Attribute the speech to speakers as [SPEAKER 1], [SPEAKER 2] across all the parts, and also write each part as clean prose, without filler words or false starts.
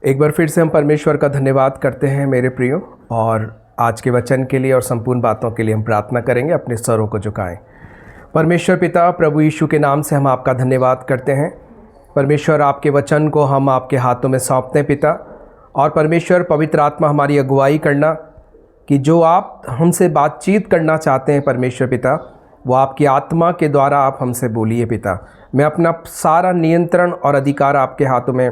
[SPEAKER 1] एक बार फिर से हम परमेश्वर का धन्यवाद करते हैं मेरे प्रियो, और आज के वचन के लिए और संपूर्ण बातों के लिए हम प्रार्थना करेंगे। अपने स्वरों को झुकाएं। परमेश्वर पिता, प्रभु यीशु के नाम से हम आपका धन्यवाद करते हैं। परमेश्वर, आपके वचन को हम आपके हाथों में सौंपते हैं पिता, और परमेश्वर पवित्र आत्मा हमारी अगुवाई करना कि जो आप हमसे बातचीत करना चाहते हैं परमेश्वर पिता, वो आपकी आत्मा के द्वारा आप हमसे बोलिए पिता। मैं अपना सारा नियंत्रण और अधिकार आपके हाथों में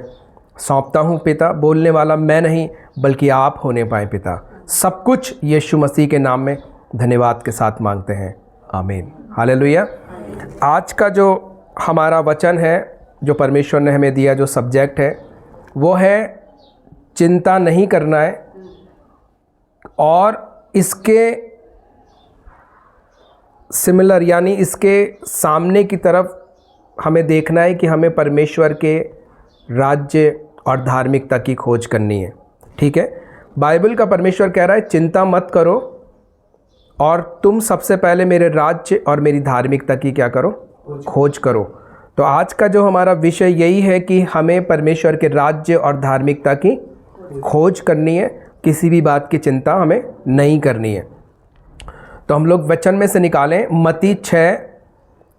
[SPEAKER 1] सौंपता हूँ पिता। बोलने वाला मैं नहीं बल्कि आप होने पाए पिता। सब कुछ यीशु मसीह के नाम में धन्यवाद के साथ मांगते हैं, आमीन, हालेलुया। आज का जो हमारा वचन है, जो परमेश्वर ने हमें दिया, जो सब्जेक्ट है, वो है चिंता नहीं करना है। और इसके सिमिलर यानी इसके सामने की तरफ हमें देखना है कि हमें परमेश्वर के राज्य और धार्मिकता की खोज करनी है। ठीक है, बाइबल का परमेश्वर कह रहा है चिंता मत करो और तुम सबसे पहले मेरे राज्य और मेरी धार्मिकता की क्या करो, खोज करो। तो आज का जो हमारा विषय यही है कि हमें परमेश्वर के राज्य और धार्मिकता की खोज करनी है। किसी भी बात की चिंता हमें नहीं करनी है। तो हम लोग वचन में से निकालें मत्ती 6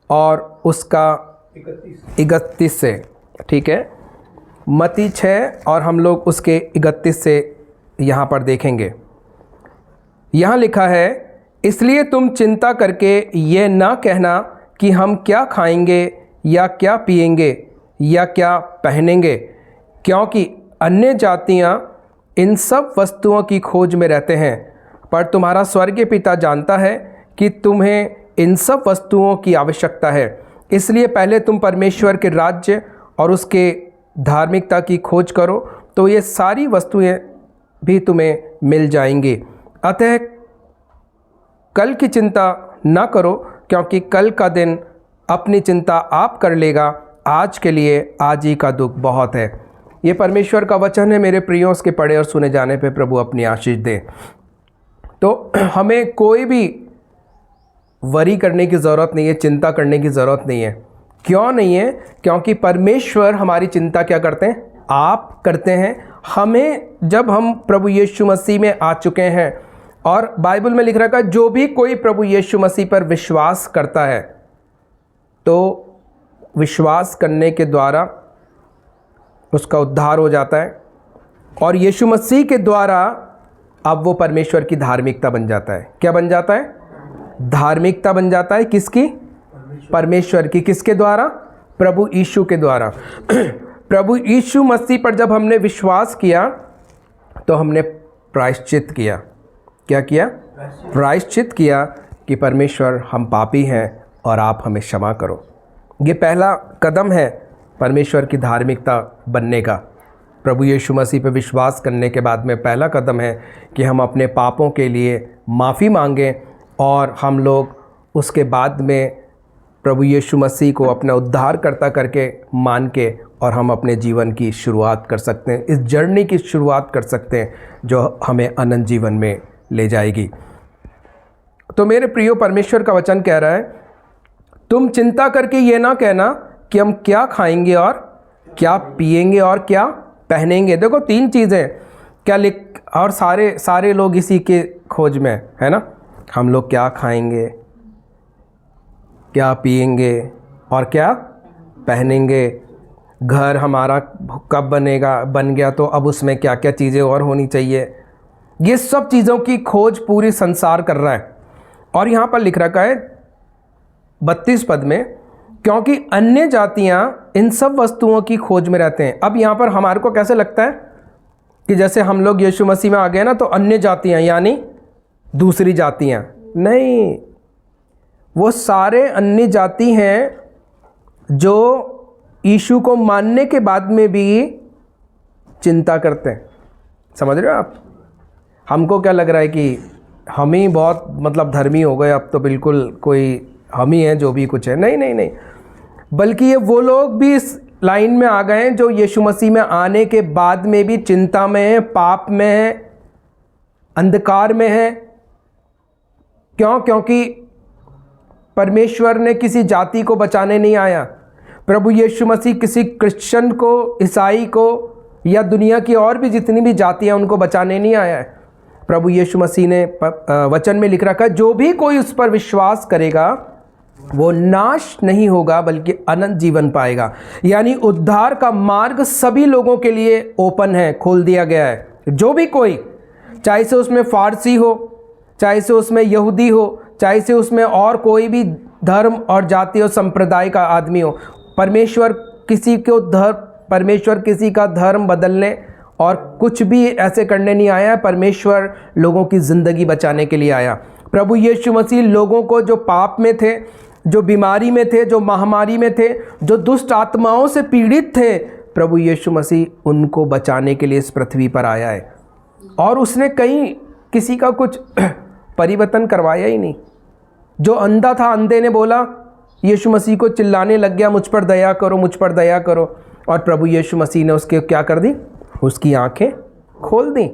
[SPEAKER 1] और उसका 31 से। ठीक है, मत्ती 6 और हम लोग उसके 31 से यहाँ पर देखेंगे। यहाँ लिखा है, इसलिए तुम चिंता करके ये ना कहना कि हम क्या खाएंगे या क्या पिएंगे या क्या पहनेंगे, क्योंकि अन्य जातियाँ इन सब वस्तुओं की खोज में रहते हैं। पर तुम्हारा स्वर्गीय पिता जानता है कि तुम्हें इन सब वस्तुओं की आवश्यकता है। इसलिए पहले तुम परमेश्वर के राज्य और उसके धार्मिकता की खोज करो, तो ये सारी वस्तुएं भी तुम्हें मिल जाएंगी। अतः कल की चिंता ना करो, क्योंकि कल का दिन अपनी चिंता आप कर लेगा। आज के लिए आज ही का दुख बहुत है। ये परमेश्वर का वचन है मेरे प्रियों। उसके पढ़े और सुने जाने पे प्रभु अपनी आशीष दे। तो हमें कोई भी वरी करने की ज़रूरत नहीं है, चिंता करने की ज़रूरत नहीं है। क्यों नहीं है? क्योंकि परमेश्वर हमारी चिंता क्या करते हैं? आप करते हैं। हमें जब हम प्रभु यीशु मसीह में आ चुके हैं, और बाइबल में लिख रखा है जो भी कोई प्रभु यीशु मसीह पर विश्वास करता है, तो विश्वास करने के द्वारा उसका उद्धार हो जाता है, और यीशु मसीह के द्वारा अब वो परमेश्वर की धार्मिकता बन जाता है। क्या बन जाता है? धार्मिकता बन जाता है। किसकी? परमेश्वर की। किसके द्वारा? प्रभु यीशु के द्वारा। प्रभु यीशु मसीह पर जब हमने विश्वास किया तो हमने प्रायश्चित किया। क्या किया? प्रायश्चित किया कि परमेश्वर हम पापी हैं और आप हमें क्षमा करो। ये पहला कदम है परमेश्वर की धार्मिकता बनने का। प्रभु यीशु मसीह पर विश्वास करने के बाद में पहला कदम है कि हम अपने पापों के लिए माफ़ी मांगें, और हम लोग उसके बाद में प्रभु यीशु मसीह को अपना उद्धारकर्ता करके मान के, और हम अपने जीवन की शुरुआत कर सकते हैं, इस जर्नी की शुरुआत कर सकते हैं जो हमें अनंत जीवन में ले जाएगी। तो मेरे प्रियो, परमेश्वर का वचन कह रहा है तुम चिंता करके ये ना कहना कि हम क्या खाएंगे और क्या पिएंगे और क्या पहनेंगे। देखो, 3 चीज़ें क्या लिख, और सारे लोग इसी के खोज में है ना। हम लोग क्या खाएंगे, क्या पिएंगे और क्या पहनेंगे। घर हमारा कब बन गया तो अब उसमें क्या क्या चीज़ें और होनी चाहिए। ये सब चीज़ों की खोज पूरी संसार कर रहा है। और यहाँ पर लिख रखा है 32 पद में, क्योंकि अन्य जातियाँ इन सब वस्तुओं की खोज में रहते हैं। अब यहाँ पर हमारे को कैसे लगता है कि जैसे हम लोग यीशु मसीह में आ गए ना, तो अन्य जातियाँ यानी दूसरी जातियाँ नहीं, वो सारे अन्य जाति हैं जो यीशु को मानने के बाद में भी चिंता करते हैं। समझ रहे हो आप? हमको क्या लग रहा है कि हम ही बहुत धर्मी हो गए, अब तो बिल्कुल कोई हम ही हैं जो भी कुछ है। नहीं नहीं नहीं, बल्कि ये वो लोग भी इस लाइन में आ गए हैं जो यीशु मसीह में आने के बाद में भी चिंता में है, पाप में है, अंधकार में है। क्यों? क्योंकि परमेश्वर ने किसी जाति को बचाने नहीं आया। प्रभु यीशु मसीह किसी क्रिश्चियन को, ईसाई को या दुनिया की और भी जितनी भी जातियाँ उनको बचाने नहीं आया है। प्रभु यीशु मसीह ने वचन में लिख रखा है, जो भी कोई उस पर विश्वास करेगा वो नाश नहीं होगा बल्कि अनंत जीवन पाएगा। यानी उद्धार का मार्ग सभी लोगों के लिए ओपन है, खोल दिया गया है। जो भी कोई, चाहे से उसमें फारसी हो, चाहे से उसमें यहूदी हो, चाहे से उसमें और कोई भी धर्म और जाति और संप्रदाय का आदमी हो, परमेश्वर किसी का धर्म बदलने और कुछ भी ऐसे करने नहीं आया है। परमेश्वर लोगों की ज़िंदगी बचाने के लिए आया। प्रभु यीशु मसीह लोगों को जो पाप में थे, जो बीमारी में थे, जो महामारी में थे, जो दुष्ट आत्माओं से पीड़ित थे, प्रभु यीशु मसीह उनको बचाने के लिए इस पृथ्वी पर आया है। और उसने कहीं किसी का कुछ परिवर्तन करवाया ही नहीं। जो अंधा था, अंधे ने बोला, यीशु मसीह को चिल्लाने लग गया, मुझ पर दया करो, मुझ पर दया करो। और प्रभु यीशु मसीह ने उसके क्या कर दी? उसकी आंखें खोल दी।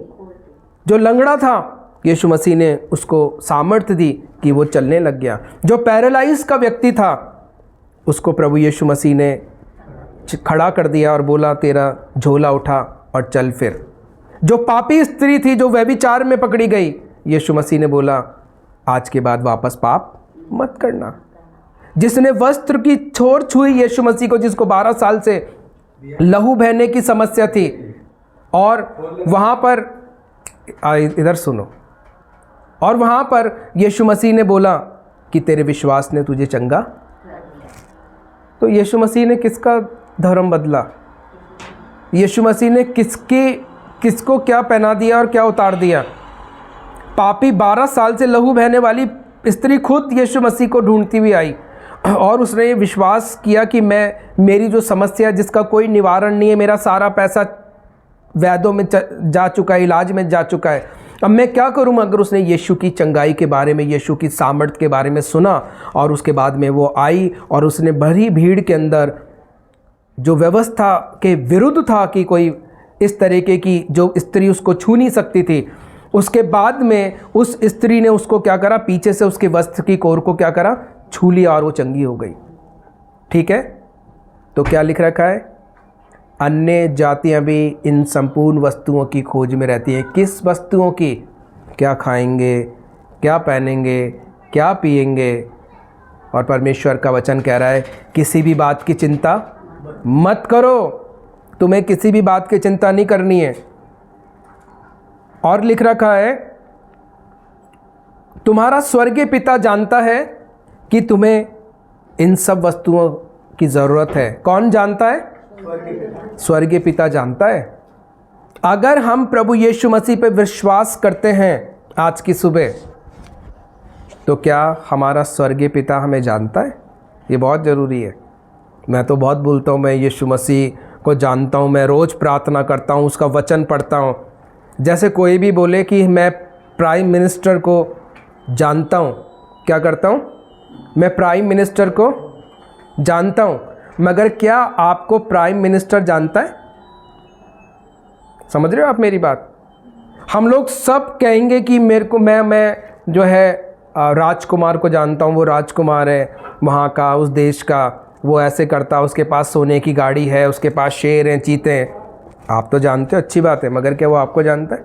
[SPEAKER 1] जो लंगड़ा था, यीशु मसीह ने उसको सामर्थ्य दी कि वो चलने लग गया। जो पैरालाइज का व्यक्ति था, उसको प्रभु यीशु मसीह ने खड़ा कर दिया और बोला, तेरा झोला उठा और चल फिर। जो पापी स्त्री थी, जो व्यभिचार में पकड़ी गई, यीशु मसीह ने बोला, आज के बाद वापस पाप मत करना। जिसने वस्त्र की छोर छुई यीशु मसीह को, जिसको 12 साल से लहू बहने की समस्या थी, और वहाँ पर इधर सुनो, और वहाँ पर यीशु मसीह ने बोला कि तेरे विश्वास ने तुझे चंगा। तो यीशु मसीह ने किसका धर्म बदला? यीशु मसीह ने किसको क्या पहना दिया और क्या उतार दिया? पापी 12 साल से लहू बहने वाली स्त्री खुद यीशु मसीह को ढूंढती हुई आई और उसने ये विश्वास किया कि मेरी जो समस्या, जिसका कोई निवारण नहीं है, मेरा सारा पैसा वैद्यों में जा चुका है, इलाज में जा चुका है, अब मैं क्या करूं? अगर उसने यीशु की चंगाई के बारे में, यीशु की सामर्थ्य के बारे में सुना, और उसके बाद में वो आई और उसने भरी भीड़ के अंदर, जो व्यवस्था के विरुद्ध था कि कोई इस तरीके की जो स्त्री उसको छू नहीं सकती थी, उसके बाद में उस स्त्री ने उसको क्या करा? पीछे से उसके वस्त्र की कोर को क्या करा? छू लिया और वो चंगी हो गई। ठीक है, तो क्या लिख रखा है? अन्य जातियां भी इन संपूर्ण वस्तुओं की खोज में रहती हैं। किस वस्तुओं की? क्या खाएंगे, क्या पहनेंगे, क्या पिएंगे। और परमेश्वर का वचन कह रहा है, किसी भी बात की चिंता मत करो। तुम्हें किसी भी बात की चिंता नहीं करनी है। और लिख रखा है, तुम्हारा स्वर्गीय पिता जानता है कि तुम्हें इन सब वस्तुओं की ज़रूरत है। कौन जानता है? स्वर्गीय पिता जानता है। अगर हम प्रभु यीशु मसीह पर विश्वास करते हैं आज की सुबह, तो क्या हमारा स्वर्गीय पिता हमें जानता है? ये बहुत ज़रूरी है। मैं तो बहुत बोलता हूँ, मैं यीशु मसीह को जानता हूँ, मैं रोज़ प्रार्थना करता हूँ, उसका वचन पढ़ता हूँ। जैसे कोई भी बोले कि मैं प्राइम मिनिस्टर को जानता हूँ, क्या करता हूँ? मैं प्राइम मिनिस्टर को जानता हूँ। मगर क्या आपको प्राइम मिनिस्टर जानता है? समझ रहे हो आप मेरी बात? हम लोग सब कहेंगे कि मेरे को मैं जो है राजकुमार को जानता हूँ, वो राजकुमार है वहाँ का, उस देश का, वो ऐसे करता, उसके पास सोने की गाड़ी है, उसके पास शेर हैं, चीते हैं। आप तो जानते हो, अच्छी बात है, मगर क्या वो आपको जानता है?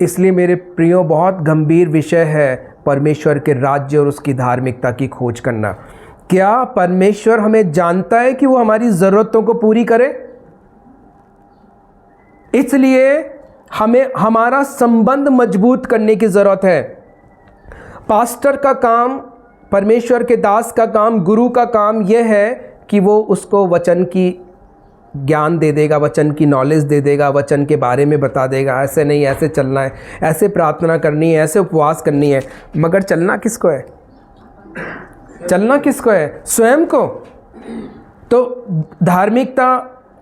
[SPEAKER 1] इसलिए मेरे प्रियो, बहुत गंभीर विषय है परमेश्वर के राज्य और उसकी धार्मिकता की खोज करना। क्या परमेश्वर हमें जानता है कि वो हमारी ज़रूरतों को पूरी करे? इसलिए हमें हमारा संबंध मजबूत करने की ज़रूरत है। पास्टर का काम, परमेश्वर के दास का काम, गुरु का काम यह है कि वो उसको वचन की ज्ञान दे देगा, वचन की नॉलेज दे देगा, वचन के बारे में बता देगा, ऐसे नहीं, ऐसे चलना है, ऐसे प्रार्थना करनी है, ऐसे उपवास करनी है। मगर चलना किसको है? चलना किसको है? स्वयं को। तो धार्मिकता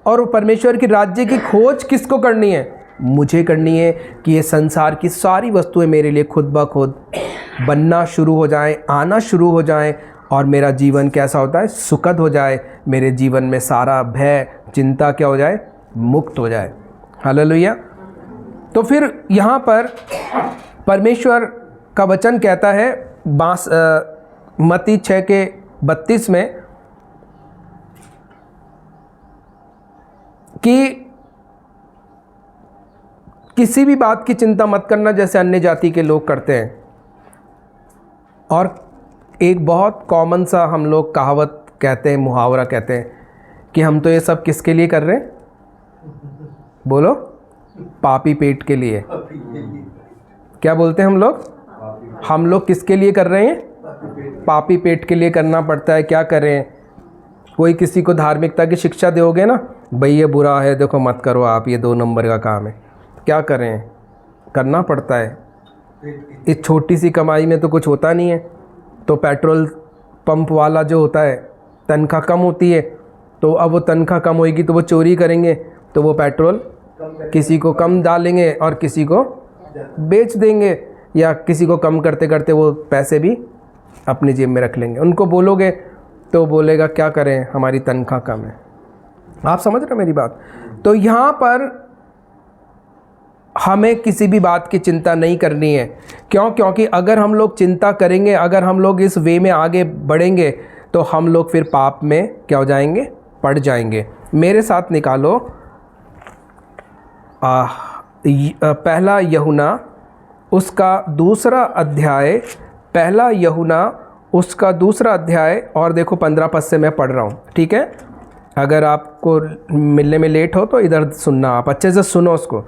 [SPEAKER 1] और परमेश्वर की राज्य की खोज किसको करनी है? मुझे करनी है कि ये संसार की सारी वस्तुएं मेरे लिए खुद ब खुद बनना शुरू हो जाएं, आना शुरू हो जाएं, और मेरा जीवन कैसा होता है? सुखद हो जाए। मेरे जीवन में सारा भय, चिंता क्या हो जाए? मुक्त हो जाए। हालेलुया। तो फिर यहाँ पर परमेश्वर का वचन कहता है मत्ती 6:32 में कि किसी भी बात की चिंता मत करना जैसे अन्य जाति के लोग करते हैं। और एक बहुत कॉमन सा हम लोग कहावत कहते हैं, मुहावरा कहते हैं कि हम तो ये सब किसके लिए कर रहे हैं? बोलो, पापी पेट के लिए। क्या बोलते हैं हम लोग? हम लोग किसके लिए कर रहे हैं? पापी पेट के लिए करना पड़ता है। क्या करें? कोई किसी को धार्मिकता की शिक्षा दोगे ना, भाई ये बुरा है, देखो मत करो आप, ये 2 नंबर का काम है। क्या करें? करना पड़ता है। इस छोटी सी कमाई में तो कुछ होता नहीं है। तो पेट्रोल पंप वाला जो होता है, तनख्वाह कम होती है, तो अब वो तनख्वाह कम होएगी तो वो चोरी करेंगे, तो वो पेट्रोल किसी को कम डालेंगे और किसी को बेच देंगे, या किसी को कम करते करते वो पैसे भी अपनी जेब में रख लेंगे। उनको बोलोगे तो बोलेगा क्या करें, हमारी तनख्वाह कम है। आप समझ रहे हो मेरी बात? तो यहाँ पर हमें किसी भी बात की चिंता नहीं करनी है। क्यों? क्योंकि अगर हम लोग चिंता करेंगे, अगर हम लोग इस वे में आगे बढ़ेंगे तो हम लोग फिर पाप में क्या हो जाएंगे? पड़ जाएंगे। मेरे साथ निकालो पहला यूहन्ना उसका दूसरा अध्याय, पहला यूहन्ना उसका दूसरा अध्याय, और देखो 15 पद से मैं पढ़ रहा हूँ, ठीक है? अगर आपको मिलने में लेट हो तो इधर सुनना, आप अच्छे से सुनो उसको।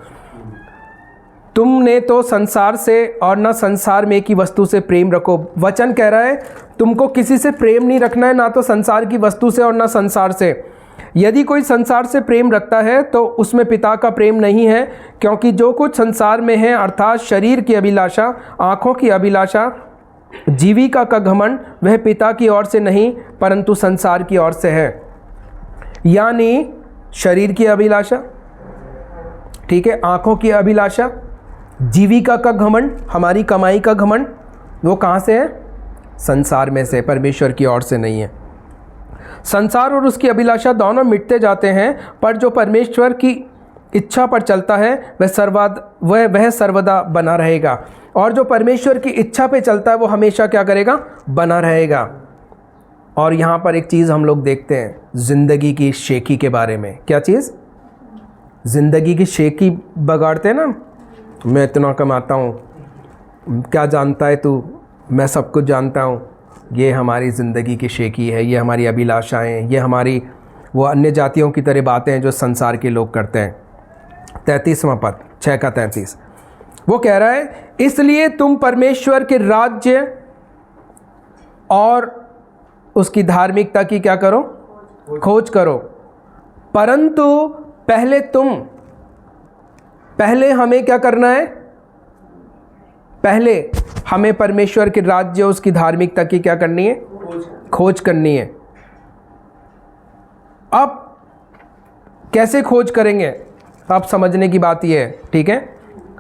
[SPEAKER 1] तुमने तो संसार से और न संसार में की वस्तु से प्रेम रखो। वचन कह रहा है तुमको किसी से प्रेम नहीं रखना है, ना तो संसार की वस्तु से और ना संसार से। यदि कोई संसार से प्रेम रखता है तो उसमें पिता का प्रेम नहीं है, क्योंकि जो कुछ संसार में है, अर्थात शरीर की अभिलाषा, आँखों की अभिलाषा, जीविका का घमंड, वह पिता की ओर से नहीं परंतु संसार की ओर से है। यानी शरीर की अभिलाषा, ठीक है, आँखों की अभिलाषा, जीविका का घमंड, हमारी कमाई का घमंड, वो कहाँ से है? संसार में से, परमेश्वर की ओर से नहीं है। संसार और उसकी अभिलाषा दोनों मिटते जाते हैं, पर जो परमेश्वर की इच्छा पर चलता है वह सर्वदा बना रहेगा। और जो परमेश्वर की इच्छा पे चलता है वो हमेशा क्या करेगा? बना रहेगा। और यहाँ पर एक चीज़ हम लोग देखते हैं ज़िंदगी की शेखी के बारे में। क्या चीज़? ज़िंदगी की शेखी बगाड़ते हैं ना, मैं इतना कमाता हूँ, क्या जानता है तू, मैं सब कुछ जानता हूँ। ये हमारी ज़िंदगी की शेखी है, ये हमारी अभिलाषाएँ, ये हमारी वो अन्य जातियों की तरह बातें हैं जो संसार के लोग करते हैं। 33वां पद, 6 का 33, वो कह रहा है इसलिए तुम परमेश्वर के राज्य और उसकी धार्मिकता की क्या करो? खोज करो। परंतु पहले हमें क्या करना है? पहले हमें परमेश्वर के राज्य और उसकी धार्मिकता की क्या करनी है? खोज करनी है। अब कैसे खोज करेंगे? अब समझने की बात यह है, ठीक है?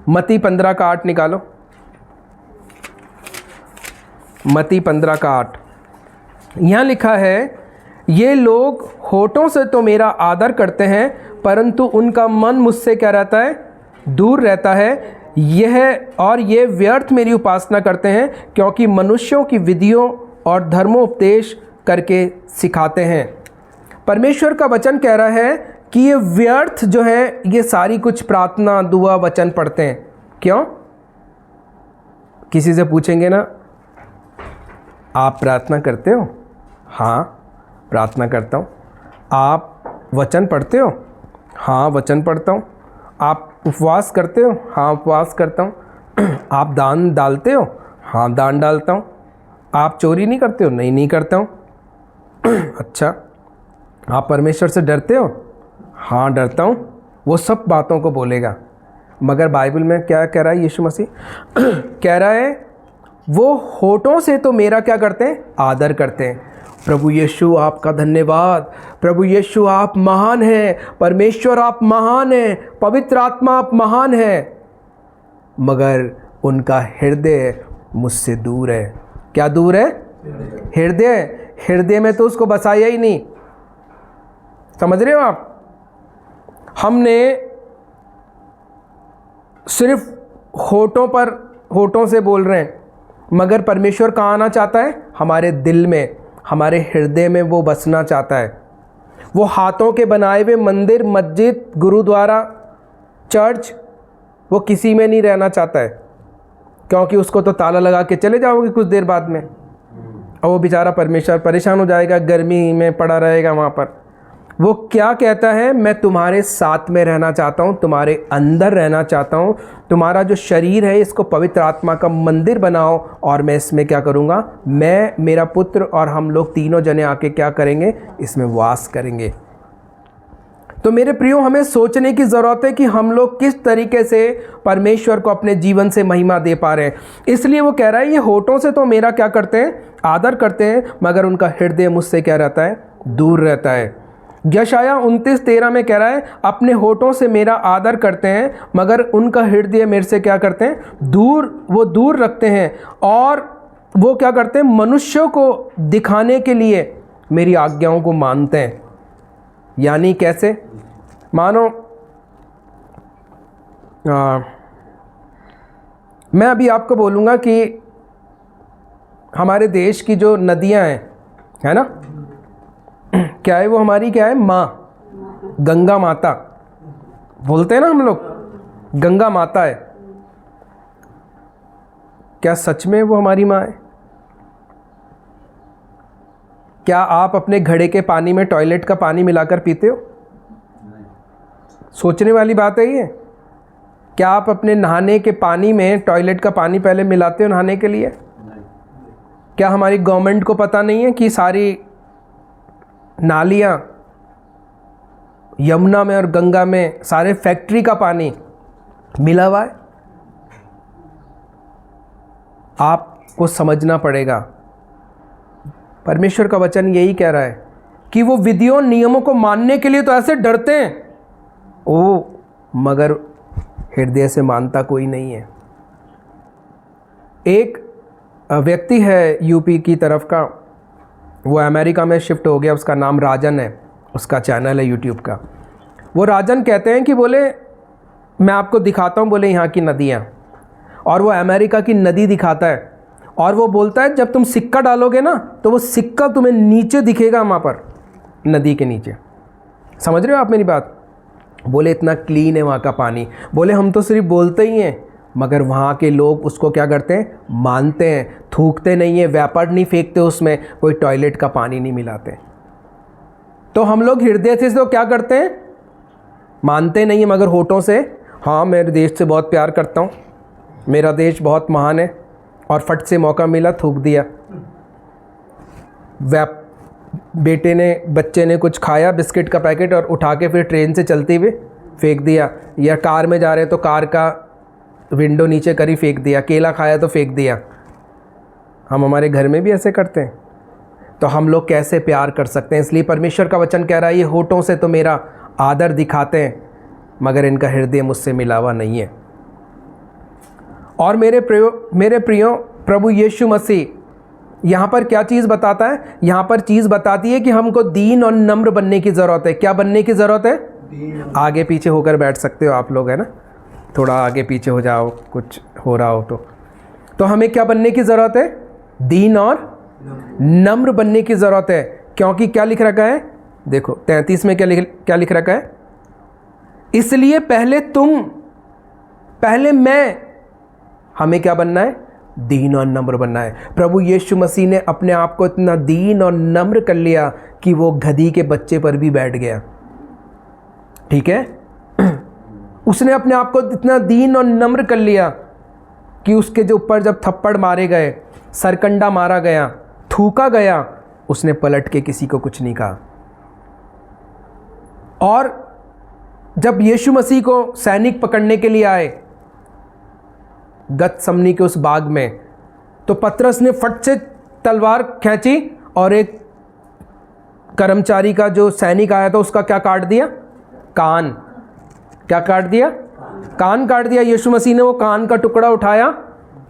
[SPEAKER 1] मत्ती 15 का 8 निकालो। मत्ती 15 का 8, यहाँ लिखा है ये लोग होठों से तो मेरा आदर करते हैं परंतु उनका मन मुझसे क्या रहता है? दूर रहता है। ये व्यर्थ मेरी उपासना करते हैं, क्योंकि मनुष्यों की विधियों और धर्मोपदेश करके सिखाते हैं। परमेश्वर का वचन कह रहा है कि ये व्यर्थ जो है, ये सारी कुछ प्रार्थना, दुआ, वचन पढ़ते हैं। क्यों? किसी से पूछेंगे ना, आप प्रार्थना करते हो? हाँ, प्रार्थना करता हूँ। आप वचन पढ़ते हो? हाँ, वचन पढ़ता हूँ। आप उपवास करते हो? हाँ, उपवास करता हूँ। आप दान डालते हो? हाँ, दान डालता हूँ। आप चोरी नहीं करते हो? नहीं करता हूँ। अच्छा, आप परमेश्वर से डरते हो? हाँ, डरता हूँ। वो सब बातों को बोलेगा, मगर बाइबल में क्या कह रहा है यीशु मसीह? कह रहा है वो होठों से तो मेरा क्या करते हैं? आदर करते हैं। प्रभु यीशु आपका धन्यवाद, प्रभु यीशु आप महान हैं, परमेश्वर आप महान हैं, पवित्र आत्मा आप महान हैं, मगर उनका हृदय मुझसे दूर है। क्या दूर है? हृदय में तो उसको बसाया ही नहीं। समझ रहे हो आप? हमने सिर्फ होठों से बोल रहे हैं, मगर परमेश्वर कहाँ आना चाहता है? हमारे दिल में, हमारे हृदय में वो बसना चाहता है। वो हाथों के बनाए हुए मंदिर, मस्जिद, गुरुद्वारा, चर्च, वो किसी में नहीं रहना चाहता है, क्योंकि उसको तो ताला लगा के चले जाओगे कुछ देर बाद में, और वो बेचारा परमेश्वर परेशान हो जाएगा, गर्मी में पड़ा रहेगा वहाँ पर। वो क्या कहता है, मैं तुम्हारे साथ में रहना चाहता हूँ, तुम्हारे अंदर रहना चाहता हूँ, तुम्हारा जो शरीर है इसको पवित्र आत्मा का मंदिर बनाओ, और मैं इसमें क्या करूँगा, मैं, मेरा पुत्र और हम लोग तीनों जने आके क्या करेंगे, इसमें वास करेंगे। तो मेरे प्रियो, हमें सोचने की ज़रूरत है कि हम लोग किस तरीके से परमेश्वर को अपने जीवन से महिमा दे पा रहे हैं। इसलिए वो कह रहा है, ये होठों से तो मेरा क्या करते हैं, आदर करते हैं, मगर उनका हृदय मुझसे क्या रहता है, दूर रहता है। यशाया 29:13 में कह रहा है, अपने होठों से मेरा आदर करते हैं, मगर उनका हृदय मेरे से क्या करते हैं, वो दूर रखते हैं, और वो क्या करते हैं, मनुष्यों को दिखाने के लिए मेरी आज्ञाओं को मानते हैं। यानी कैसे, मानो मैं अभी आपको बोलूँगा कि हमारे देश की जो नदियाँ हैं, है ना, क्या है वो, हमारी क्या है, माँ, गंगा माता बोलते हैं ना हम लोग, गंगा माता है। क्या सच में वो हमारी माँ है? क्या आप अपने घड़े के पानी में टॉयलेट का पानी मिलाकर पीते हो? सोचने वाली बात है ये। क्या आप अपने नहाने के पानी में टॉयलेट का पानी पहले मिलाते हो नहाने के लिए? क्या हमारी गवर्नमेंट को पता नहीं है कि सारी नालियाँ यमुना में और गंगा में सारे फैक्ट्री का पानी मिला हुआ है? आपको समझना पड़ेगा। परमेश्वर का वचन यही कह रहा है कि वो विधियों नियमों को मानने के लिए तो ऐसे डरते हैं, मगर हृदय से मानता कोई नहीं है। एक व्यक्ति है यूपी की तरफ का, वो अमेरिका में शिफ्ट हो गया, उसका नाम राजन है, उसका चैनल है यूट्यूब का। वो राजन कहते हैं कि बोले मैं आपको दिखाता हूँ बोले यहाँ की नदियाँ, और वो अमेरिका की नदी दिखाता है, और वो बोलता है जब तुम सिक्का डालोगे ना तो वो सिक्का तुम्हें नीचे दिखेगा वहाँ पर नदी के नीचे। समझ रहे हो आप मेरी बात? बोले इतना क्लीन है वहाँ का पानी। बोले हम तो सिर्फ बोलते ही हैं, मगर वहाँ के लोग उसको क्या करते हैं, मानते हैं, थूकते नहीं है, व्यापार नहीं फेंकते उसमें, कोई टॉयलेट का पानी नहीं मिलाते। तो हम लोग हृदय से तो क्या करते हैं, मानते नहीं है, मगर होठों से हाँ मेरे देश से बहुत प्यार करता हूँ, मेरा देश बहुत महान है, और फट से मौका मिला थूक दिया। बच्चे ने कुछ खाया बिस्किट का पैकेट और उठा के फिर ट्रेन से चलते हुए फेंक दिया, या कार में जा रहे तो कार का विंडो नीचे करी फेंक दिया, केला खाया तो फेंक दिया। हम हमारे घर में भी ऐसे करते हैं, तो हम लोग कैसे प्यार कर सकते हैं? इसलिए परमेश्वर का वचन कह रहा है, ये होठों से तो मेरा आदर दिखाते हैं, मगर इनका हृदय मुझसे मिला हुआ नहीं है। और मेरे प्रियो प्रभु यीशु मसीह यहाँ पर क्या चीज़ बताता है? यहाँ पर चीज़ बताती है कि हमको दीन और नम्र बनने की ज़रूरत है। क्या बनने की ज़रूरत है? आगे पीछे होकर बैठ सकते हो आप लोग, है ना, थोड़ा आगे पीछे हो जाओ, कुछ हो रहा हो तो हमें क्या बनने की ज़रूरत है? दीन और नम्र बनने की ज़रूरत है। क्योंकि क्या लिख रखा है, देखो 33 में क्या लिख रखा है, इसलिए पहले मैं, हमें क्या बनना है? दीन और नम्र बनना है। प्रभु यीशु मसीह ने अपने आप को इतना दीन और नम्र कर लिया कि वो गधी के बच्चे पर भी बैठ गया। ठीक है, उसने अपने आप को इतना दीन और नम्र कर लिया कि उसके जो ऊपर जब थप्पड़ मारे गए, सरकंडा मारा गया, थूका गया, उसने पलट के किसी को कुछ नहीं कहा। और जब यीशु मसीह को सैनिक पकड़ने के लिए आए गतसमनी के उस बाग में, तो पतरस ने फट से तलवार खींची और एक कर्मचारी का जो सैनिक आया था उसका क्या काट दिया? कान। क्या काट दिया? कान काट दिया। यीशु मसीह ने वो कान का टुकड़ा उठाया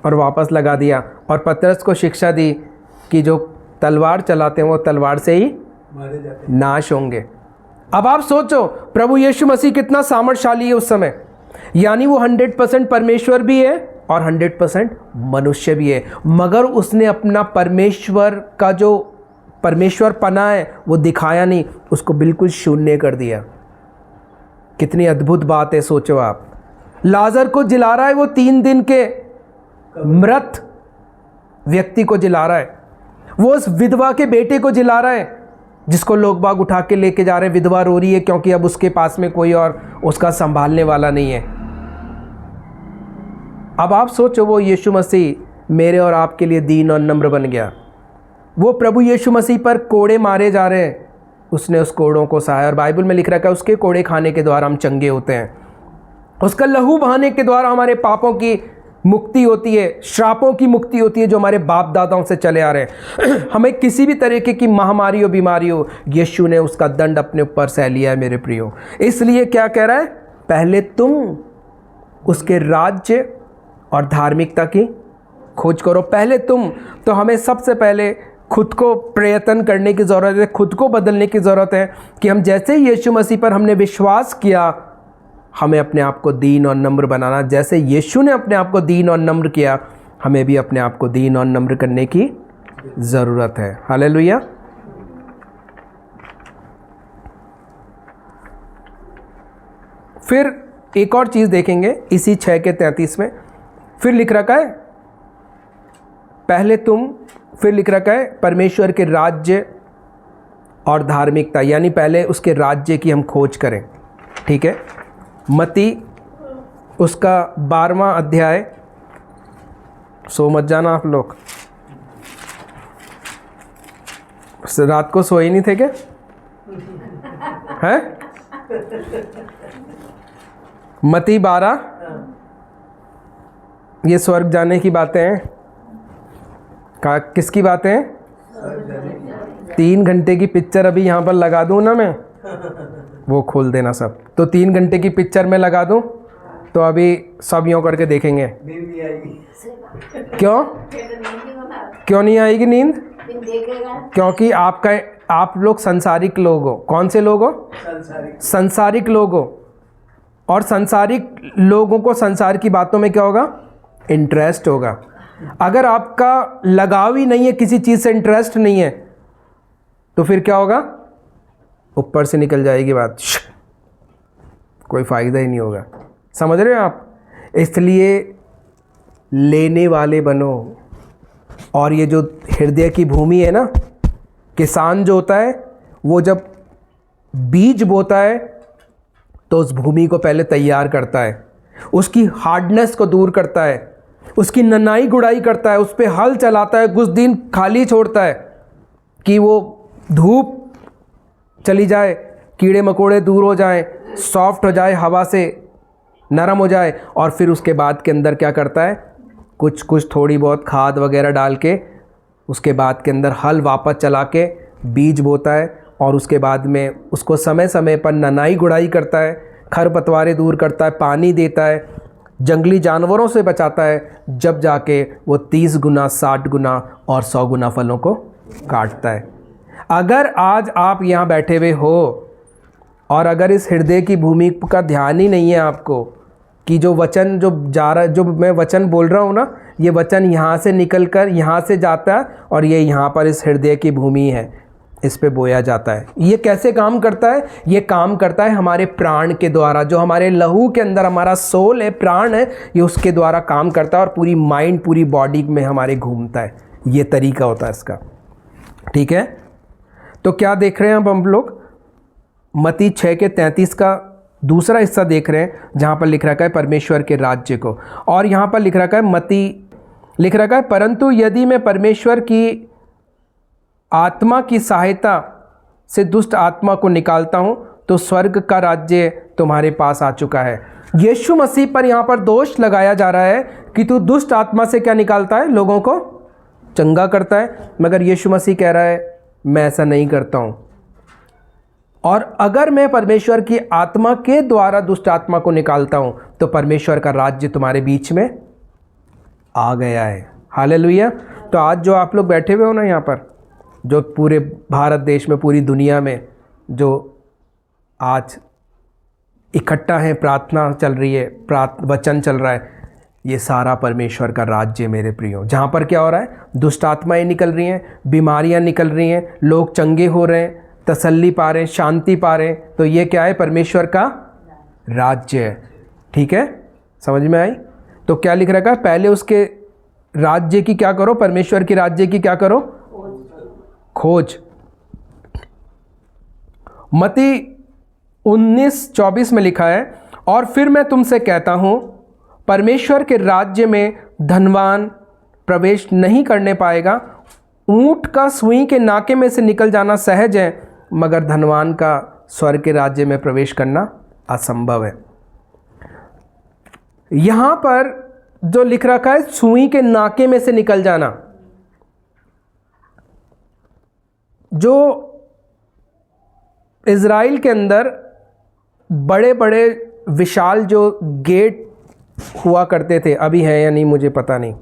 [SPEAKER 1] और वापस लगा दिया, और पतरस को शिक्षा दी कि जो तलवार चलाते हैं वो तलवार से ही नाश होंगे। अब आप सोचो प्रभु यीशु मसीह कितना सामर्थ्यशाली है उस समय। यानी वो 100% परमेश्वर भी है और 100% मनुष्य भी है, मगर उसने अपना परमेश्वर का जो परमेश्वर पना है वो दिखाया नहीं, उसको बिल्कुल शून्य कर दिया। कितनी अद्भुत बात है, सोचो आप। लाजर को जिला रहा है, वो 3 दिन के मृत व्यक्ति को जिला रहा है। वो उस विधवा के बेटे को जिला रहा है जिसको लोग बाग उठा के लेके जा रहे हैं। विधवा रो रही है क्योंकि अब उसके पास में कोई और उसका संभालने वाला नहीं है। अब आप सोचो, वो यीशु मसीह मेरे और आपके लिए दीन और नम्र बन गया। वो प्रभु यीशु मसीह पर कोड़े मारे जा रहे हैं, उसने उस कोड़ों को सहाया। और बाइबल में लिख रखा है उसके कोड़े खाने के द्वारा हम चंगे होते हैं, उसका लहू बहाने के द्वारा हमारे पापों की मुक्ति होती है, श्रापों की मुक्ति होती है जो हमारे बाप दादाओं से चले आ रहे हैं। हमें किसी भी तरीके की महामारी हो, बीमारी हो, यीशु ने उसका दंड अपने ऊपर सह लिया है मेरे प्रियो। इसलिए क्या कह रहा है, पहले तुम उसके राज्य और धार्मिकता की खोज करो। पहले तुम, तो हमें सबसे पहले खुद को प्रयत्न करने की ज़रूरत है, खुद को बदलने की ज़रूरत है कि हम जैसे यीशु मसीह पर हमने विश्वास किया, हमें अपने आप को दीन और नम्र बनाना। जैसे यीशु ने अपने आप को दीन और नम्र किया, हमें भी अपने आप को दीन और नम्र करने की ज़रूरत है। हालेलुया। फिर एक और चीज़ देखेंगे इसी 6 के 33 में। फिर लिख रखा है पहले तुम, फिर लिख रखा है परमेश्वर के राज्य और धार्मिकता, यानी पहले उसके राज्य की हम खोज करें। ठीक है, मत्ती उसका 12वां अध्याय, सो मत जाना आप लोग, रात को सोए नहीं थे क्या? हैं? मत्ती 12, ये स्वर्ग जाने की बातें हैं। किसकी बातें हैं? 3 घंटे की पिक्चर अभी यहाँ पर लगा दूँ ना मैं, वो खोल देना सब। तो 3 घंटे की पिक्चर मैं लगा दूँ तो अभी सब यूँ करके देखेंगे। क्यों क्यों नहीं आएगी नींद? क्योंकि आप लोग संसारिक लोग हो। कौन से लोग हो? संसारिक लोग हो। और संसारिक लोगों को संसार की बातों में क्या होगा? इंटरेस्ट होगा। अगर आपका लगाव ही नहीं है, किसी चीज़ से इंटरेस्ट नहीं है, तो फिर क्या होगा? ऊपर से निकल जाएगी बात, कोई फ़ायदा ही नहीं होगा। समझ रहे हो आप? इसलिए लेने वाले बनो। और ये जो हृदय की भूमि है ना, किसान जो होता है वो जब बीज बोता है तो उस भूमि को पहले तैयार करता है, उसकी हार्डनेस को दूर करता है, उसकी ननाई गुड़ाई करता है, उस पर हल चलाता है, कुछ दिन खाली छोड़ता है कि वो धूप चली जाए, कीड़े मकोड़े दूर हो जाएं, सॉफ्ट हो जाए, हवा से नरम हो जाए। और फिर उसके बाद के अंदर क्या करता है? कुछ थोड़ी बहुत खाद वगैरह डाल के उसके बाद के अंदर हल वापस चला के बीज बोता है। और उसके बाद में उसको समय समय पर ननाई गुड़ाई करता है, खरपतवारें दूर करता है, पानी देता है, जंगली जानवरों से बचाता है, जब जाके वो 30 गुना, 60 गुना और 100 गुना फलों को काटता है। अगर आज आप यहाँ बैठे हुए हो और अगर इस हृदय की भूमि का ध्यान ही नहीं है आपको कि जो वचन जो जा रहा, जो मैं वचन बोल रहा हूँ ना, ये वचन यहाँ से निकल कर यहाँ से जाता है और ये यहाँ पर इस हृदय की भूमि है, इस पे बोया जाता है। ये कैसे काम करता है? ये काम करता है हमारे प्राण के द्वारा, जो हमारे लहू के अंदर हमारा सोल है, प्राण है, ये उसके द्वारा काम करता है और पूरी माइंड, पूरी बॉडी में हमारे घूमता है। ये तरीका होता है इसका। ठीक है, तो क्या देख रहे हैं अब हम लोग? मत्ती 6 के 33 का दूसरा हिस्सा देख रहे हैं, जहाँ पर लिख रखा है परमेश्वर के राज्य को। और यहाँ पर लिख रखा है, मत्ती लिख रखा है, परंतु यदि मैं परमेश्वर की आत्मा की सहायता से दुष्ट आत्मा को निकालता हूँ तो स्वर्ग का राज्य तुम्हारे पास आ चुका है। यीशु मसीह पर यहाँ पर दोष लगाया जा रहा है कि तू दुष्ट आत्मा से क्या निकालता है? लोगों को चंगा करता है। मगर यीशु मसीह कह रहा है मैं ऐसा नहीं करता हूँ। और अगर मैं परमेश्वर की आत्मा के द्वारा दुष्ट आत्मा को निकालता हूँ तो परमेश्वर का राज्य तुम्हारे बीच में आ गया है। हालेलुया। तो आज जो आप लोग बैठे हुए हो ना यहाँ पर, जो पूरे भारत देश में, पूरी दुनिया में जो आज इकट्ठा है, प्रार्थना चल रही है, वचन चल रहा है, ये सारा परमेश्वर का राज्य मेरे प्रियो। जहाँ पर क्या हो रहा है? दुष्ट आत्माएँ निकल रही हैं, बीमारियाँ निकल रही हैं, लोग चंगे हो रहे हैं, तसल्ली पा रहे हैं, शांति पा रहे हैं। तो ये क्या है? परमेश्वर का राज्य है। ठीक है, समझ में आई? तो क्या लिख रखा है? पहले उसके राज्य की क्या करो? परमेश्वर के राज्य की क्या करो? खोज। मत्ती 19:24 में लिखा है, और फिर मैं तुमसे कहता हूं, परमेश्वर के राज्य में धनवान प्रवेश नहीं करने पाएगा। ऊंट का सुई के नाके में से निकल जाना सहज है, मगर धनवान का स्वर्ग के राज्य में प्रवेश करना असंभव है। यहां पर जो लिख रखा है, सुई के नाके में से निकल जाना, जो इज़राइल के अंदर बड़े बड़े विशाल जो गेट हुआ करते थे, अभी है या नहीं मुझे पता नहीं,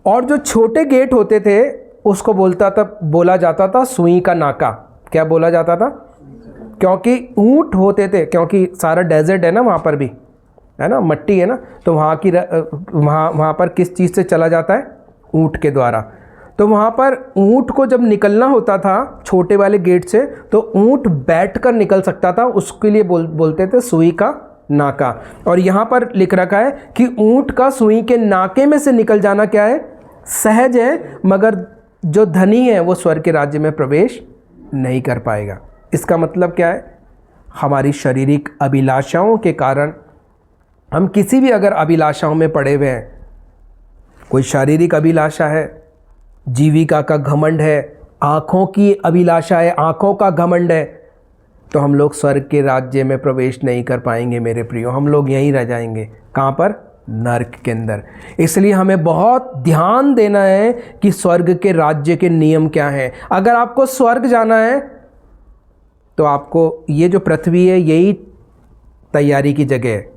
[SPEAKER 1] और जो छोटे गेट होते थे उसको बोला जाता था सुई का नाका। क्या बोला जाता था? क्योंकि ऊंट होते थे, क्योंकि सारा डेजर्ट है ना, वहाँ पर भी है ना, मट्टी है ना, तो वहाँ पर किस चीज़ से चला जाता है? ऊंट के द्वारा। तो वहाँ पर ऊंट को जब निकलना होता था छोटे वाले गेट से, तो ऊंट बैठकर निकल सकता था, उसके लिए बोलते थे सुई का नाका। और यहाँ पर लिख रखा है कि ऊंट का सुई के नाके में से निकल जाना क्या है? सहज है, मगर जो धनी है वो स्वर्ग के राज्य में प्रवेश नहीं कर पाएगा। इसका मतलब क्या है? हमारी शारीरिक अभिलाषाओं के कारण हम किसी भी अगर अभिलाषाओं में पड़े हुए हैं, कोई शारीरिक अभिलाषा है, जीविका का घमंड है, आँखों की अभिलाषा है, आँखों का घमंड है, तो हम लोग स्वर्ग के राज्य में प्रवेश नहीं कर पाएंगे मेरे प्रियो। हम लोग यहीं रह जाएंगे। कहाँ पर? नर्क के अंदर। इसलिए हमें बहुत ध्यान देना है कि स्वर्ग के राज्य के नियम क्या हैं। अगर आपको स्वर्ग जाना है तो आपको ये जो पृथ्वी है यही तैयारी की जगह है।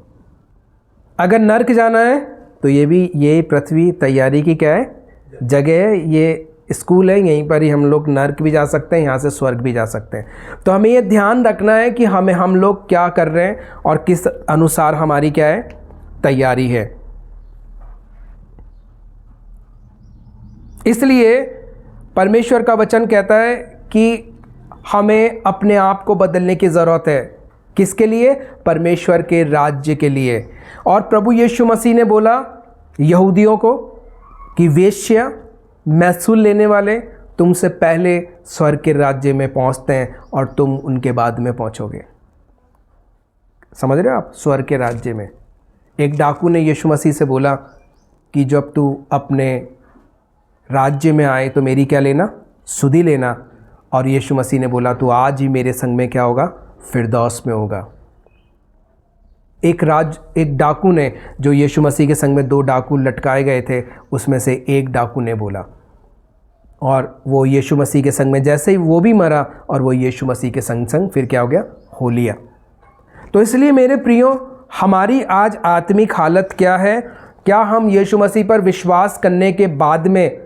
[SPEAKER 1] अगर नर्क जाना है तो ये पृथ्वी तैयारी की क्या है? जगह है। ये स्कूल है, यहीं पर ही हम लोग नर्क भी जा सकते हैं, यहाँ से स्वर्ग भी जा सकते हैं। तो हमें ये ध्यान रखना है कि हम लोग क्या कर रहे हैं और किस अनुसार हमारी क्या है? तैयारी है। इसलिए परमेश्वर का वचन कहता है कि हमें अपने आप को बदलने की ज़रूरत है। किसके लिए? परमेश्वर के राज्य के लिए। और प्रभु यीशु मसीह ने बोला यहूदियों को कि वेश्या, महसूल लेने वाले तुमसे पहले स्वर्ग के राज्य में पहुंचते हैं और तुम उनके बाद में पहुंचोगे। समझ रहे हो आप? स्वर्ग के राज्य में एक डाकू ने यीशु मसीह से बोला कि जब तू अपने राज्य में आए तो मेरी क्या लेना? सुधि लेना। और यीशु मसीह ने बोला तू आज ही मेरे संग में क्या होगा? फिरदौस में होगा। एक डाकू ने, जो यीशु मसीह के संग में 2 डाकू लटकाए गए थे, उसमें से एक डाकू ने बोला, और वो यीशु मसीह के संग में जैसे ही वो भी मरा और वो यीशु मसीह के संग फिर क्या हो गया? हो लिया। तो इसलिए मेरे प्रियो, हमारी आज आत्मिक हालत क्या है? क्या हम यीशु मसीह पर विश्वास करने के बाद में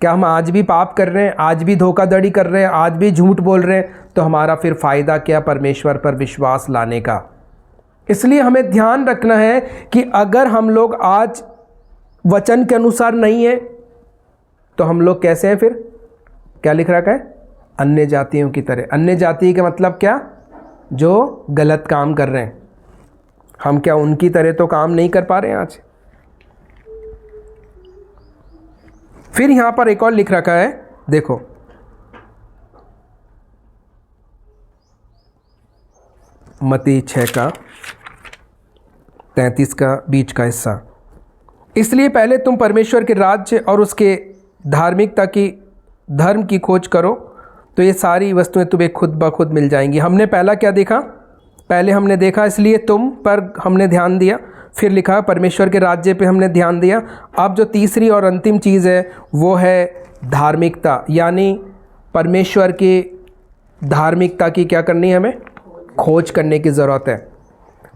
[SPEAKER 1] क्या हम आज भी पाप कर रहे हैं, आज भी धोखाधड़ी कर रहे हैं, आज भी झूठ बोल रहे हैं? तो हमारा फिर फ़ायदा क्या परमेश्वर पर विश्वास लाने का? इसलिए हमें ध्यान रखना है कि अगर हम लोग आज वचन के अनुसार नहीं है तो हम लोग कैसे हैं फिर? क्या लिख रखा है? अन्य जातियों की तरह। अन्य जाति का मतलब क्या? जो गलत काम कर रहे हैं। हम क्या उनकी तरह तो काम नहीं कर पा रहे हैं आज? फिर यहां पर एक और लिख रखा है, देखो, मत्ती 6:33 का बीच का हिस्सा। इसलिए पहले तुम परमेश्वर के राज्य और उसके धार्मिकता की धर्म की खोज करो तो ये सारी वस्तुएं तुम्हें खुद ब खुद मिल जाएंगी। हमने पहला क्या देखा? पहले हमने देखा इसलिए तुम पर हमने ध्यान दिया, फिर लिखा परमेश्वर के राज्य पे हमने ध्यान दिया। अब जो तीसरी और अंतिम चीज़ है वो है धार्मिकता, यानी परमेश्वर की धार्मिकता की क्या करनी है? हमें खोज करने की ज़रूरत है।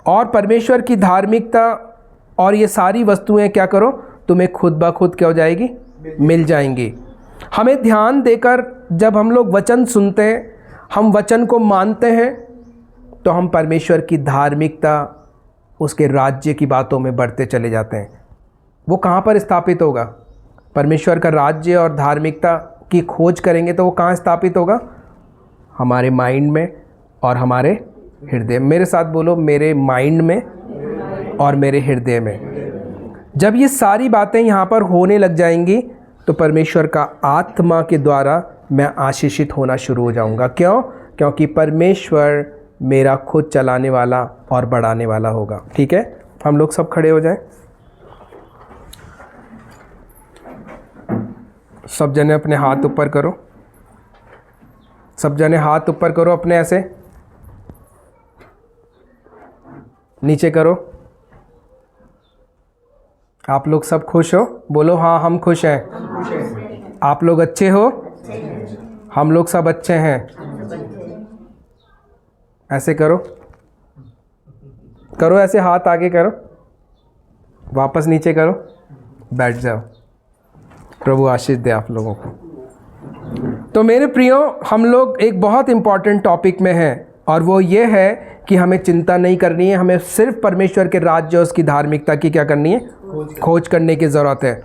[SPEAKER 1] और परमेश्वर की धार्मिकता और ये सारी वस्तुएं क्या करो? तुम्हें खुद ब खुद क्या हो जाएगी? मिल जाएंगी। हमें ध्यान देकर जब हम लोग वचन सुनते हैं, हम वचन को मानते हैं, तो हम परमेश्वर की धार्मिकता, उसके राज्य की बातों में बढ़ते चले जाते हैं। वो कहाँ पर स्थापित होगा? परमेश्वर का राज्य और धार्मिकता की खोज करेंगे तो वो कहाँ स्थापित होगा? हमारे माइंड में और हमारे हृदय। मेरे साथ बोलो, मेरे माइंड में और मेरे हृदय में। जब ये सारी बातें यहाँ पर होने लग जाएंगी तो परमेश्वर का आत्मा के द्वारा मैं आशीषित होना शुरू हो जाऊँगा। क्यों? क्योंकि परमेश्वर मेरा खुद चलाने वाला और बढ़ाने वाला होगा। ठीक है, हम लोग सब खड़े हो जाएं। सब जने अपने हाथ ऊपर करो, सब जने हाथ ऊपर करो अपने, ऐसे नीचे करो। आप लोग सब खुश हो? बोलो हाँ, हम खुश हैं। आप लोग अच्छे हो? हम लोग सब अच्छे हैं। ऐसे करो, करो ऐसे, हाथ आगे करो, वापस नीचे करो, बैठ जाओ। प्रभु आशीष दे आप लोगों को। तो मेरे प्रियो, हम लोग एक बहुत इम्पॉर्टेंट टॉपिक में हैं और वो ये है कि हमें चिंता नहीं करनी है। हमें सिर्फ परमेश्वर के राज्य और उसकी धार्मिकता की क्या करनी है? खोज करने की ज़रूरत है।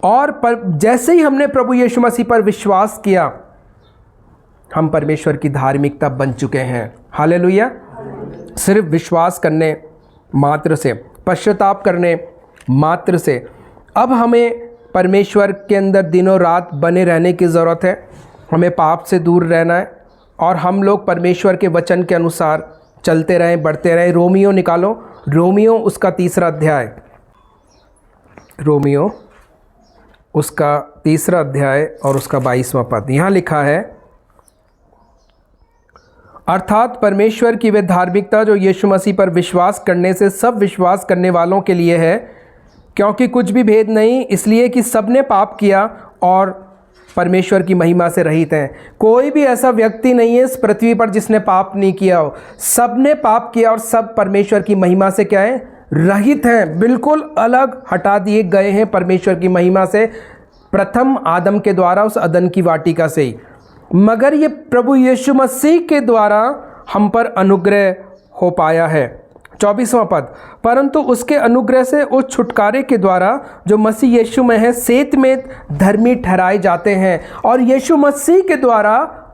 [SPEAKER 1] और जैसे ही हमने प्रभु यीशु मसीह पर विश्वास किया, हम परमेश्वर की धार्मिकता बन चुके हैं। हालेलुया। सिर्फ विश्वास करने मात्र से, पश्चाताप करने मात्र से अब हमें परमेश्वर के अंदर दिनों रात बने रहने की ज़रूरत है। हमें पाप से दूर रहना है और हम लोग परमेश्वर के वचन के अनुसार चलते रहें, बढ़ते रहें। रोमियो निकालो, रोमियो उसका 3रा अध्याय, रोमियो उसका 3रा अध्याय और उसका 22वां पद। यहाँ लिखा है, अर्थात परमेश्वर की वे धार्मिकता जो यीशु मसीह पर विश्वास करने से सब विश्वास करने वालों के लिए है, क्योंकि कुछ भी भेद नहीं, इसलिए कि सबने पाप किया और परमेश्वर की महिमा से रहित हैं। कोई भी ऐसा व्यक्ति नहीं है इस पृथ्वी पर जिसने पाप नहीं किया हो। सबने पाप किया और सब परमेश्वर की महिमा से क्या है? रहित हैं, बिल्कुल अलग हटा दिए गए हैं परमेश्वर की महिमा से, प्रथम आदम के द्वारा, उस अदन की वाटिका से ही। मगर ये प्रभु यीशु मसीह के द्वारा हम पर अनुग्रह हो पाया है। 24वां पद, परंतु उसके अनुग्रह से उस छुटकारे के द्वारा जो मसीह यीशु में है सेत में धर्मी ठहराए जाते हैं। और यीशु मसीह के द्वारा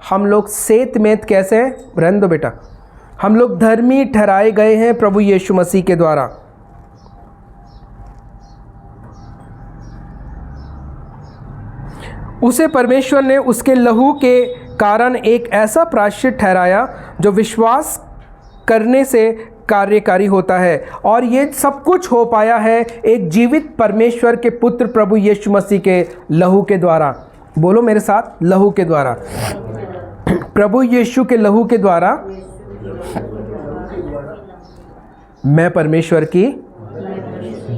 [SPEAKER 1] हम लोग सेत में कैसे? रहने दो बेटा, हम लोग धर्मी ठहराए गए हैं प्रभु यीशु मसीह के द्वारा। उसे परमेश्वर ने उसके लहू के कारण एक ऐसा प्रायश्चित ठहराया जो विश्वास करने से कार्यकारी होता है। और ये सब कुछ हो पाया है एक जीवित परमेश्वर के पुत्र प्रभु यीशु मसीह के लहू के द्वारा। बोलो मेरे साथ, लहू के द्वारा। प्रभु यीशु के लहू के द्वारा मैं परमेश्वर की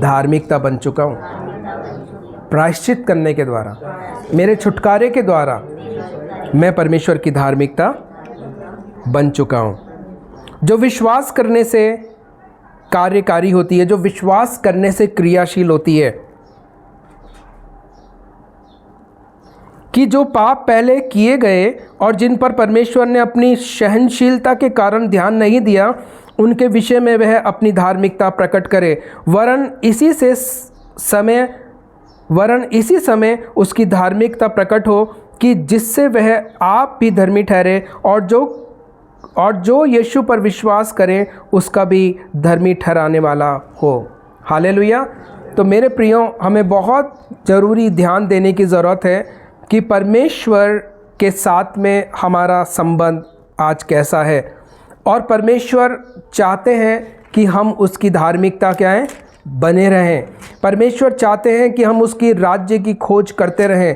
[SPEAKER 1] धार्मिकता बन चुका हूँ। प्रायश्चित करने के द्वारा, मेरे छुटकारे के द्वारा मैं परमेश्वर की धार्मिकता बन चुका हूँ, जो विश्वास करने से कार्यकारी होती है, जो विश्वास करने से क्रियाशील होती है। कि जो पाप पहले किए गए और जिन पर परमेश्वर ने अपनी सहनशीलता के कारण ध्यान नहीं दिया, उनके विषय में वह अपनी धार्मिकता प्रकट करे, वरन इसी समय उसकी धार्मिकता प्रकट हो कि जिससे वह आप भी धर्मी ठहरे और जो यीशु पर विश्वास करे उसका भी धर्मी ठहराने वाला हो। हालेलुया। तो मेरे प्रियो, हमें बहुत ज़रूरी ध्यान देने की ज़रूरत है कि परमेश्वर के साथ में हमारा संबंध आज कैसा है। और परमेश्वर चाहते हैं कि हम उसकी धार्मिकता क्या है? बने रहें। परमेश्वर चाहते हैं कि हम उसकी राज्य की खोज करते रहें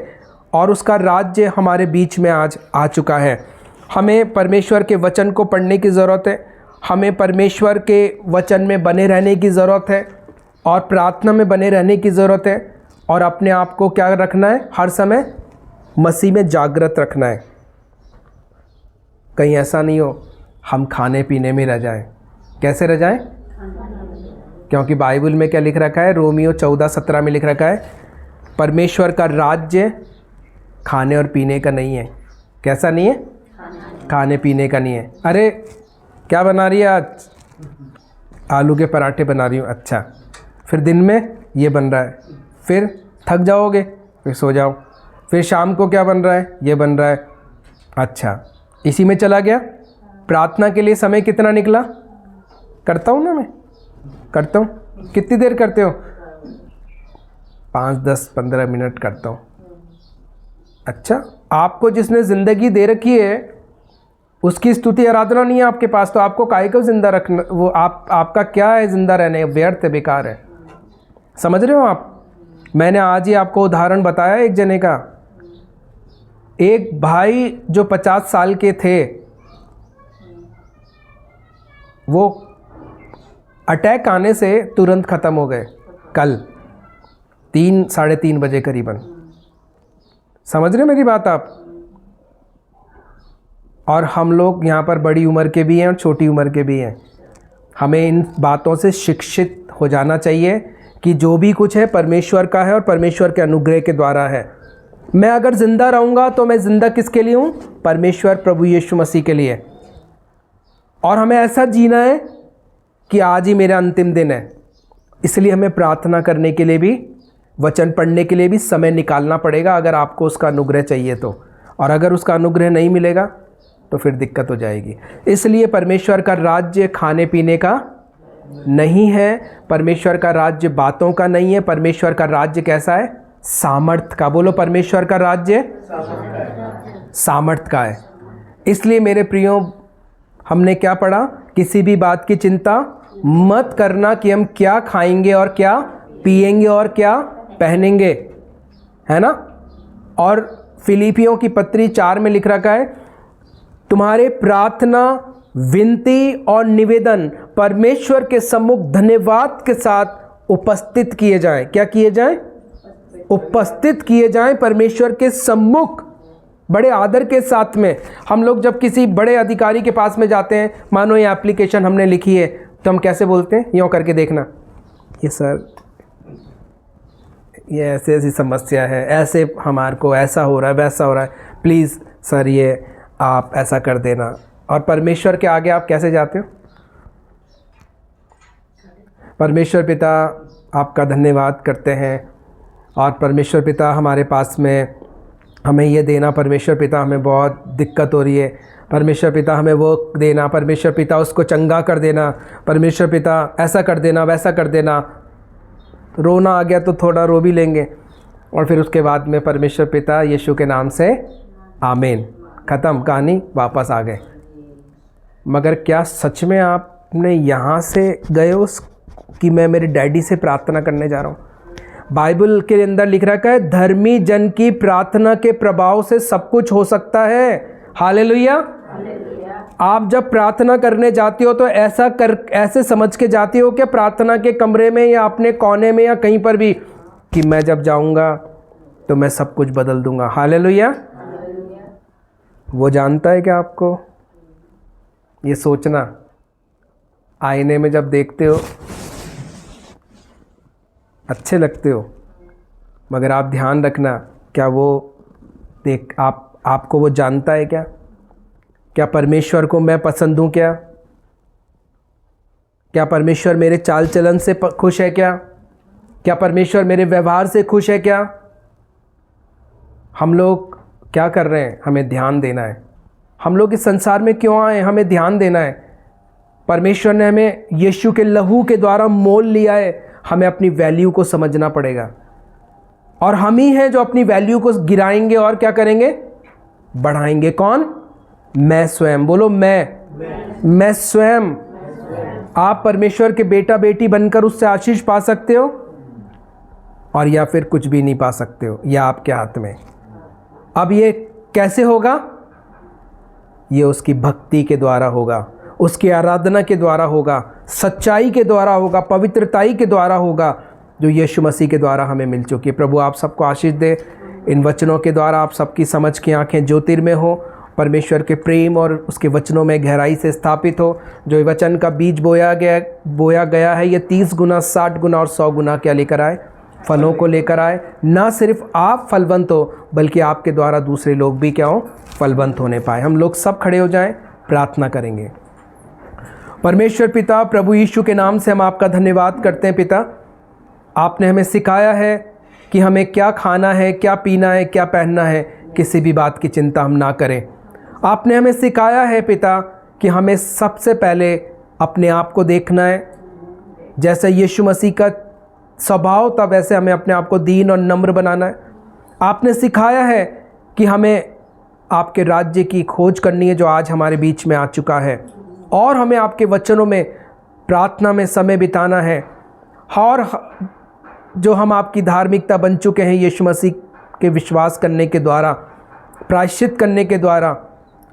[SPEAKER 1] और उसका राज्य हमारे बीच में आज आ चुका है। हमें परमेश्वर के वचन को पढ़ने की ज़रूरत है, हमें परमेश्वर के वचन में बने रहने की ज़रूरत है और प्रार्थना में बने रहने की ज़रूरत है। और अपने आप को क्या रखना है? हर समय मसीह में जागृत रखना है। कहीं ऐसा नहीं हो हम खाने पीने में रह जाएं। कैसे रह जाएं? क्योंकि बाइबल में क्या लिख रखा है? रोमियो 14:17 में लिख रखा है, परमेश्वर का राज्य खाने और पीने का नहीं है। कैसा नहीं है? खाने पीने का नहीं है। अरे क्या बना रही है आज? आलू के पराठे बना रही हूँ। अच्छा, फिर दिन में ये बन रहा है, फिर थक जाओगे, फिर सो जाओ। फिर शाम को क्या बन रहा है? ये बन रहा है। अच्छा, इसी में चला गया। प्रार्थना के लिए समय कितना निकला? करता हूँ ना मैं, करता हूँ। कितनी देर करते हो? 5, 10, 15 मिनट करता हूँ। अच्छा, आपको जिसने ज़िंदगी दे रखी है उसकी स्तुति आराधना नहीं है आपके पास, तो आपको काहे को ज़िंदा रखना? वो आपका क्या है ज़िंदा रहने? व्यर्थ है, बेकार है। समझ रहे हो आप? मैंने आज ही आपको उदाहरण बताया एक जने का। एक भाई जो 50 साल के थे, वो अटैक आने से तुरंत ख़त्म हो गए कल 3, 3:30 बजे करीबन। समझ रहे हो मेरी बात आप? और हम लोग यहाँ पर बड़ी उम्र के भी हैं और छोटी उम्र के भी हैं। हमें इन बातों से शिक्षित हो जाना चाहिए कि जो भी कुछ है परमेश्वर का है और परमेश्वर के अनुग्रह के द्वारा है। मैं अगर ज़िंदा रहूँगा तो मैं ज़िंदा किसके लिए हूँ? परमेश्वर प्रभु यीशु मसीह के लिए। और हमें ऐसा जीना है कि आज ही मेरा अंतिम दिन है। इसलिए हमें प्रार्थना करने के लिए भी, वचन पढ़ने के लिए भी समय निकालना पड़ेगा, अगर आपको उसका अनुग्रह चाहिए तो। और अगर उसका अनुग्रह नहीं मिलेगा तो फिर दिक्कत हो जाएगी। इसलिए परमेश्वर का राज्य खाने पीने का नहीं है, परमेश्वर का राज्य बातों का नहीं है। परमेश्वर का राज्य कैसा है? सामर्थ का। बोलो, परमेश्वर का राज्य सामर्थ का है। इसलिए मेरे प्रियो, हमने क्या पढ़ा? किसी भी बात की चिंता मत करना कि हम क्या खाएंगे और क्या पिएंगे और क्या पहनेंगे, है ना? और फिलिपियों की पत्री 4 में लिख रखा है, तुम्हारे प्रार्थना, विनती और निवेदन परमेश्वर के सम्मुख धन्यवाद के साथ उपस्थित किए जाएं। क्या किए जाएं? उपस्थित किए जाएं परमेश्वर के सम्मुख, बड़े आदर के साथ में। हम लोग जब किसी बड़े अधिकारी के पास में जाते हैं, मानो ये एप्लीकेशन हमने लिखी है, तो हम कैसे बोलते हैं? यूँ करके देखना, ये सर ये ऐसे ऐसी समस्या है, ऐसे हमारे को ऐसा हो रहा है, वैसा हो रहा है, प्लीज़ सर ये आप ऐसा कर देना। और परमेश्वर के आगे आप कैसे जाते हो? परमेश्वर पिता, आपका धन्यवाद करते हैं। और परमेश्वर पिता, हमारे पास में हमें ये देना। परमेश्वर पिता, हमें बहुत दिक्कत हो रही है। परमेश्वर पिता, हमें वो देना। परमेश्वर पिता, उसको चंगा कर देना। परमेश्वर पिता, ऐसा कर देना, वैसा कर देना। रोना आ गया तो थोड़ा रो भी लेंगे, और फिर उसके बाद में परमेश्वर पिता यीशु के नाम से आमीन, ख़त्म, कहानी, वापस आ गए। मगर क्या सच में आपने यहाँ से गए उस कि मैं मेरे डैडी से प्रार्थना करने जा रहा हूँ? बाइबल के अंदर लिख रखा है, धर्मी जन की प्रार्थना के प्रभाव से सब कुछ हो सकता है। हालेलुया। आप जब प्रार्थना करने जाती हो तो ऐसे समझ के जाती हो कि प्रार्थना के कमरे में या अपने कोने में या कहीं पर भी, कि मैं जब जाऊंगा तो मैं सब कुछ बदल दूंगा। हालेलुया। वो जानता है कि आपको ये सोचना, आईने में जब देखते हो अच्छे लगते हो, मगर आप ध्यान रखना, क्या वो आपको वो जानता है क्या परमेश्वर को मैं पसंद हूँ? क्या परमेश्वर मेरे चाल चलन से खुश है? क्या परमेश्वर मेरे व्यवहार से खुश है? क्या हम लोग क्या कर रहे हैं? हमें ध्यान देना है। हम लोग इस संसार में क्यों आए? हमें ध्यान देना है। परमेश्वर ने हमें यीशु के लहू के द्वारा मोल लिया है। हमें अपनी वैल्यू को समझना पड़ेगा, और हम ही हैं जो अपनी वैल्यू को गिराएंगे और क्या करेंगे? बढ़ाएंगे। कौन? मैं स्वयं। बोलो, मैं स्वयं। आप परमेश्वर के बेटा बेटी बनकर उससे आशीष पा सकते हो, और या फिर कुछ भी नहीं पा सकते हो। यह आपके हाथ में। अब ये कैसे होगा? ये उसकी भक्ति के द्वारा होगा, उसकी आराधना के द्वारा होगा, सच्चाई के द्वारा होगा, पवित्रताई के द्वारा होगा, जो यीशु मसीह के द्वारा हमें मिल चुकी है। प्रभु आप सबको आशीष दे। इन वचनों के द्वारा आप सबकी समझ की आंखें ज्योतिर्मय हो, परमेश्वर के प्रेम और उसके वचनों में गहराई से स्थापित हो। जो वचन का बीज बोया गया है, ये 30 गुना, 60 गुना और 100 गुना क्या लेकर आए? फलों को लेकर आए। ना सिर्फ आप फलवंत हो, बल्कि आपके द्वारा दूसरे लोग भी क्या हो? फलवंत होने पाए। हम लोग सब खड़े हो जाएं, प्रार्थना करेंगे। परमेश्वर पिता, प्रभु यीशु के नाम से हम आपका धन्यवाद करते हैं। पिता, आपने हमें सिखाया है कि हमें क्या खाना है, क्या पीना है, क्या पहनना है, किसी भी बात की चिंता हम ना करें। आपने हमें सिखाया है पिता कि हमें सबसे पहले अपने आप को देखना है, जैसे यीशु मसीह का स्वभाव था वैसे हमें अपने आप को दीन और नम्र बनाना है। आपने सिखाया है कि हमें आपके राज्य की खोज करनी है जो आज हमारे बीच में आ चुका है, और हमें आपके वचनों में प्रार्थना में समय बिताना है, और जो हम आपकी धार्मिकता बन चुके हैं यीशु मसीह के विश्वास करने के द्वारा, प्रायश्चित करने के द्वारा,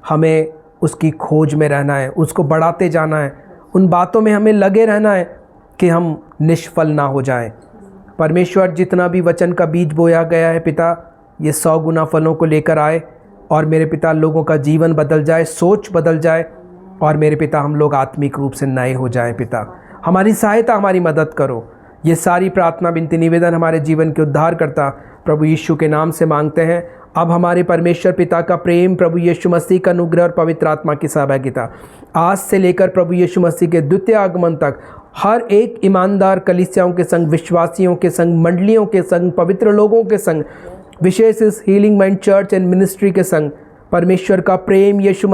[SPEAKER 1] हमें उसकी खोज में रहना है, उसको बढ़ाते जाना है, उन बातों में हमें लगे रहना है कि हम निष्फल ना हो जाएं। परमेश्वर जितना भी वचन का बीज बोया गया है पिता, ये 100 गुना फलों को लेकर आए, और मेरे पिता लोगों का जीवन बदल जाए, सोच बदल जाए, और मेरे पिता हम लोग आत्मिक रूप से नए हो जाएं। पिता हमारी सहायता, हमारी मदद करो। ये सारी प्रार्थना विनती निवेदन हमारे जीवन के उद्धार करता प्रभु यीशु के नाम से मांगते हैं। अब हमारे परमेश्वर पिता का प्रेम, प्रभु यीशु मसीह का अनुग्रह और पवित्र आत्मा की सहभागिता आज से लेकर प्रभु यीशु मसीह के द्वितीय आगमन तक हर एक ईमानदार कलीसियाओं के संग, विश्वासियों के संग, मंडलियों के संग, पवित्र लोगों के संग, विशेष इस healing mind church and ministry के संग परमेश्वर का प्रेम, यीशु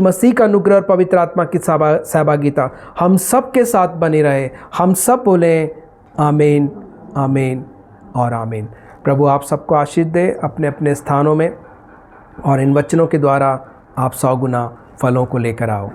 [SPEAKER 1] मसीह का अनुग्रह और पवित्र आत्मा की सहभागिता हम सब के साथ बने रहे। हम सब बोलें आमीन, आमीन और आमीन। प्रभु आप सबको आशीष दे अपने अपने स्थानों में, और इन वचनों के द्वारा आप 100 गुना फलों को लेकर आओ।